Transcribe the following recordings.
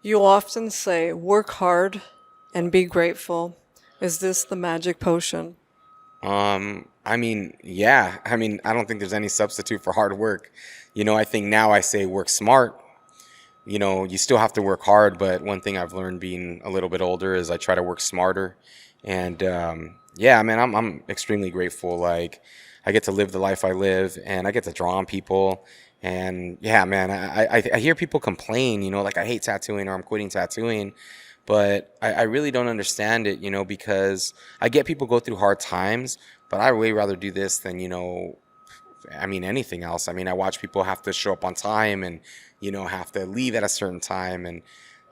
You often say, work hard and be grateful. Is this the magic potion? I mean, yeah. I mean, I don't think there's any substitute for hard work. I think now I say work smart. You still have to work hard, but one thing I've learned being a little bit older is I try to work smarter. And yeah, man, I'm extremely grateful. Like, I get to live the life I live, and I get to draw on people. And yeah, man, I hear people complain, like I hate tattooing or I'm quitting tattooing, but I really don't understand it, because I get people go through hard times, but I way rather do this than, I mean, anything else. I mean, I watch people have to show up on time and, have to leave at a certain time and,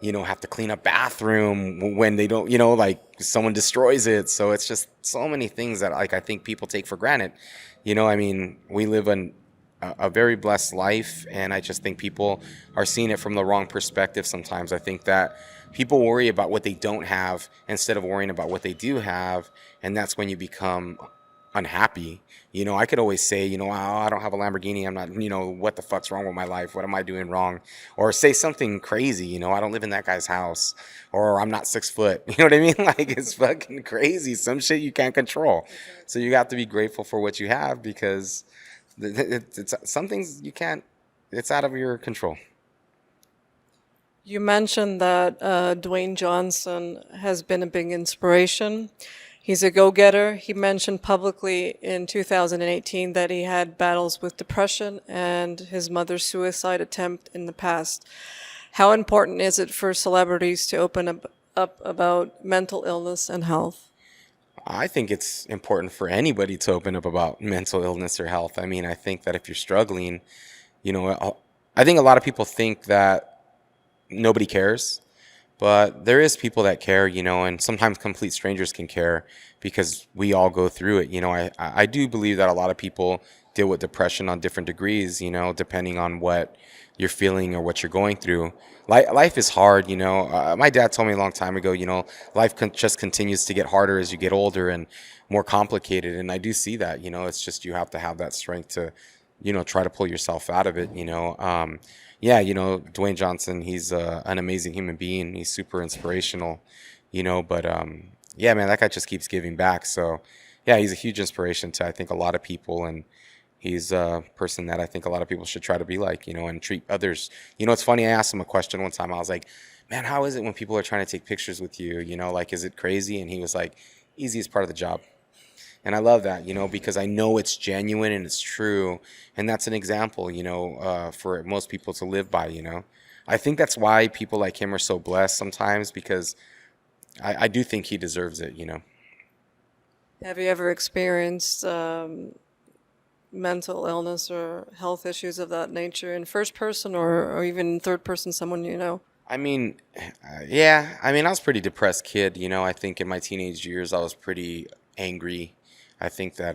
have to clean up bathroom when they don't, like someone destroys it. So it's just so many things that like I think people take for granted. I mean, we live a very blessed life, and I just think people are seeing it from the wrong perspective sometimes. I think that people worry about what they don't have instead of worrying about what they do have, and that's when you become unhappy. I could always say, oh, I don't have a Lamborghini. I'm not, what the fuck's wrong with my life? What am I doing wrong? Or say something crazy, I don't live in that guy's house, or I'm not 6 foot. You know what I mean? Like, it's fucking crazy. Some shit you can't control. So you have to be grateful for what you have, because it's some things you can't, it's out of your control. You mentioned that Dwayne Johnson has been a big inspiration. He's a go-getter. He mentioned publicly in 2018 that he had battles with depression and his mother's suicide attempt in the past. How important is it for celebrities to open up about mental illness and health? I think it's important for anybody to open up about mental illness or health. I mean, I think that if you're struggling, you know, I think a lot of people think that nobody cares, but there is people that care, and sometimes complete strangers can care because we all go through it. I do believe that a lot of people deal with depression on different degrees, depending on what you're feeling or what you're going through. Life is hard, my dad told me a long time ago, life just continues to get harder as you get older and more complicated. And I do see that, it's just you have to have that strength to, try to pull yourself out of it. Yeah, Dwayne Johnson, he's an amazing human being. He's super inspirational, but yeah, man, that guy just keeps giving back. So yeah, he's a huge inspiration to, I think, a lot of people. And he's a person that I think a lot of people should try to be like, and treat others. It's funny. I asked him a question one time. I was like, man, how is it when people are trying to take pictures with you? Like, is it crazy? And he was like, easiest part of the job. And I love that, because I know it's genuine and it's true. And that's an example, for most people to live by. I think that's why people like him are so blessed sometimes, because I do think he deserves it. Have you ever experienced mental illness or health issues of that nature in first person or even third person, someone you know? I mean, yeah, I mean, I was a pretty depressed kid. I think in my teenage years, I was pretty angry. I think that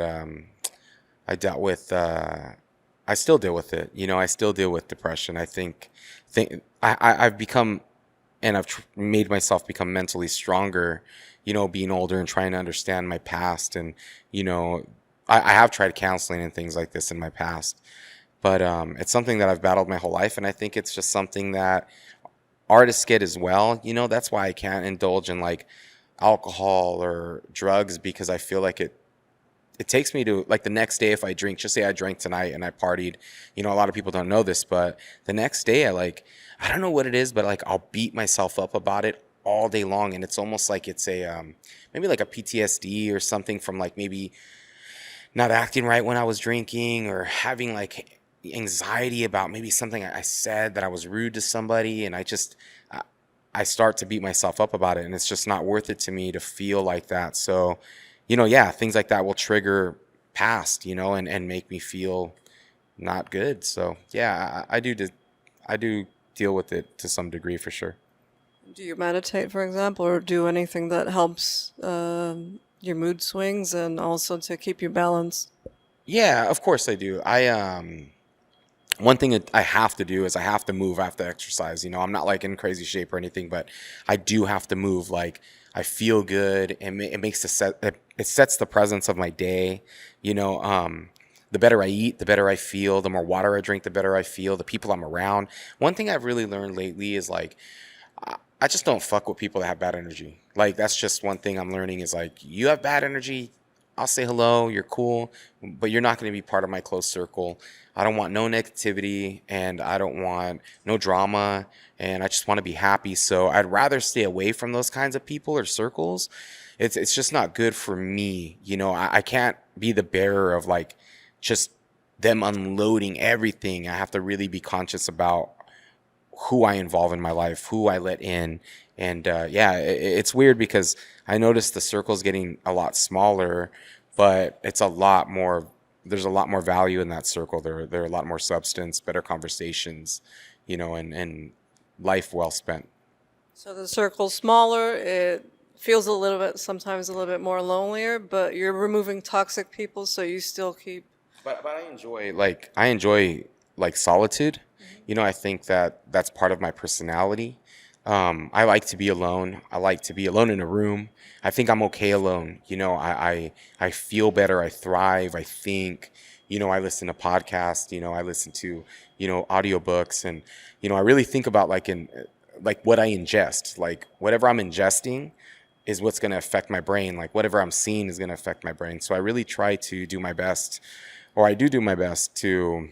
I dealt with, I still deal with it. I still deal with depression. I've become, and made myself become mentally stronger, being older and trying to understand my past. And, I have tried counseling and things like this in my past, but it's something that I've battled my whole life. And I think it's just something that artists get as well. That's why I can't indulge in like alcohol or drugs, because I feel like it takes me to, like, the next day. If I drink, just say I drank tonight and I partied, a lot of people don't know this, but the next day I don't know what it is, but like I'll beat myself up about it all day long. And it's almost like it's a maybe like a PTSD or something from like maybe not acting right when I was drinking, or having like anxiety about maybe something I said that I was rude to somebody. And I start to beat myself up about it, and it's just not worth it to me to feel like that. So, yeah, things like that will trigger past, and make me feel not good. So yeah, I do deal with it to some degree for sure. Do you meditate, for example, or do anything that helps your mood swings and also to keep you balanced? Yeah, of course I do. One thing that I have to do is I have to move. I have to exercise. I'm not like in crazy shape or anything, but I do have to move. Like, I feel good, and it makes it sets the presence of my day. The better I eat, the better I feel. The more water I drink, the better I feel. The people I'm around. One thing I've really learned lately is like, I just don't fuck with people that have bad energy. Like, that's just one thing I'm learning is like, you have bad energy, I'll say hello, you're cool, but you're not going to be part of my close circle. I don't want no negativity, and I don't want no drama, and I just want to be happy. So I'd rather stay away from those kinds of people or circles. It's just not good for me. You know, I can't be the bearer of like just them unloading everything. I have to really be conscious about who I involve in my life, who I let in. And yeah, it's weird because I noticed the circle's getting a lot smaller, but it's a lot more, there's a lot more value in that circle. There are a lot more substance, better conversations, you know, and life well spent. So the circle's smaller. It feels a little bit, sometimes a little bit more lonelier, but you're removing toxic people, so you still keep. But I enjoy like solitude. You know, I think that that's part of my personality. I like to be alone. I like to be alone in a room. I think I'm okay alone. You know, I feel better. I thrive. I think. You know, I listen to podcasts. You know, I listen to audiobooks, and I really think about like what I ingest. Like whatever I'm ingesting is what's going to affect my brain. Like whatever I'm seeing is going to affect my brain. So I really try to do my best, or I do my best to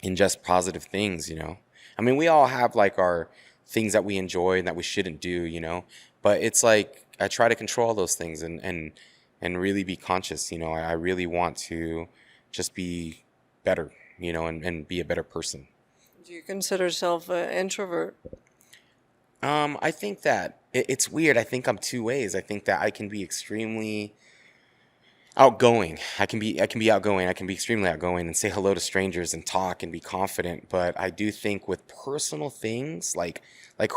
ingest positive things, I mean, we all have like our things that we enjoy and that we shouldn't do, but it's like I try to control those things and really be conscious. I really want to just be better, and be a better person. Do you consider yourself an introvert? I think that it's weird. I think I'm two ways. I think that I can be extremely outgoing. I can be outgoing. I can be extremely outgoing and say hello to strangers and talk and be confident. But I do think with personal things like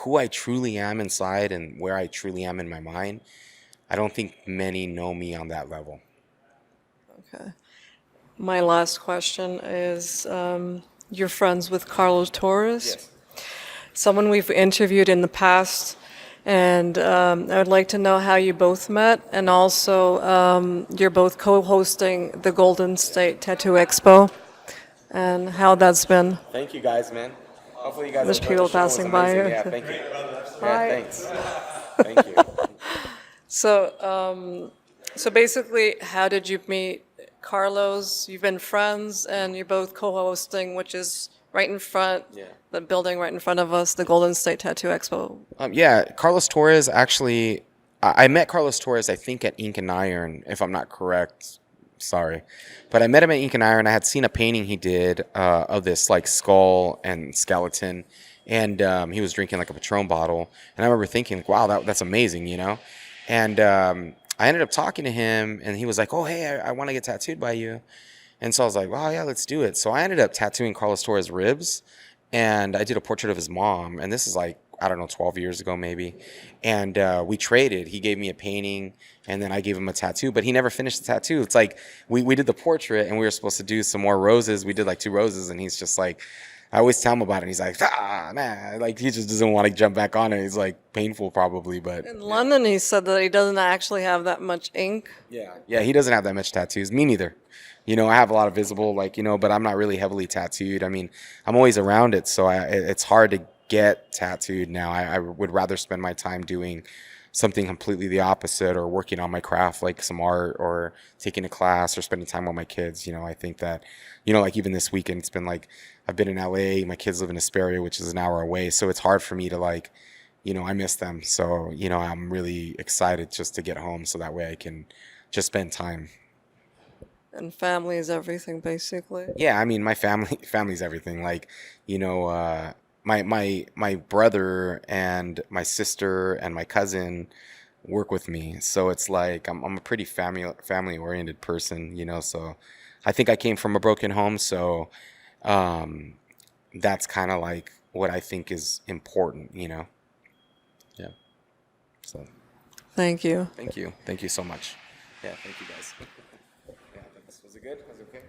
who I truly am inside and where I truly am in my mind, I don't think many know me on that level. Okay. My last question is, you're friends with Carlos Torres? Yes. Someone we've interviewed in the past, and I would like to know how you both met, and also you're both co-hosting the Golden State Tattoo Expo, and how that's been. Thank you guys, man. Hopefully you guys There's enjoyed the people show. It was passing by amazing. here. Yeah, thank you. Hi. Yeah, thanks. Thank you. So basically, how did you meet Carlos? You've been friends, and you're both co-hosting, which is right in front, the building right in front of us, the Golden State Tattoo Expo. Yeah, Carlos Torres, actually, I met Carlos Torres, I think, at Ink and Iron, if I'm not correct. Sorry. But I met him at Ink and Iron. I had seen a painting he did of this, like, skull and skeleton, and he was drinking, like, a Patron bottle. And I remember thinking, wow, that's amazing, And I ended up talking to him, and he was like, oh, hey, I want to get tattooed by you. And so I was like, wow, yeah, let's do it. So I ended up tattooing Carlos Torres' ribs, and I did a portrait of his mom. And this is like, I don't know, 12 years ago maybe. And we traded. He gave me a painting, and then I gave him a tattoo. But he never finished the tattoo. It's like we did the portrait, and we were supposed to do some more roses. We did like 2 roses, and he's just like, I always tell him about it. And he's like, nah. Like, he just doesn't want to jump back on it. It's like painful probably, but. In London, he said that he doesn't actually have that much ink. Yeah, he doesn't have that much tattoos. Me neither. I have a lot of visible, but I'm not really heavily tattooed. I mean, I'm always around it, so it's hard to get tattooed now. I would rather spend my time doing something completely the opposite, or working on my craft, like some art, or taking a class, or spending time with my kids. I think that, like even this weekend, it's been like, I've been in LA, my kids live in Hesperia, which is an hour away, so it's hard for me to I miss them. So, I'm really excited just to get home, so that way I can just spend time. And family is everything, basically. Yeah, I mean, my family's everything. Like, my brother and my sister and my cousin work with me, so it's like I'm a pretty family oriented person. So I think I came from a broken home, so that's kind of like what I think is important. Yeah. So. Thank you. Thank you so much. Yeah, thank you guys. Yeah, was it good? Was it okay?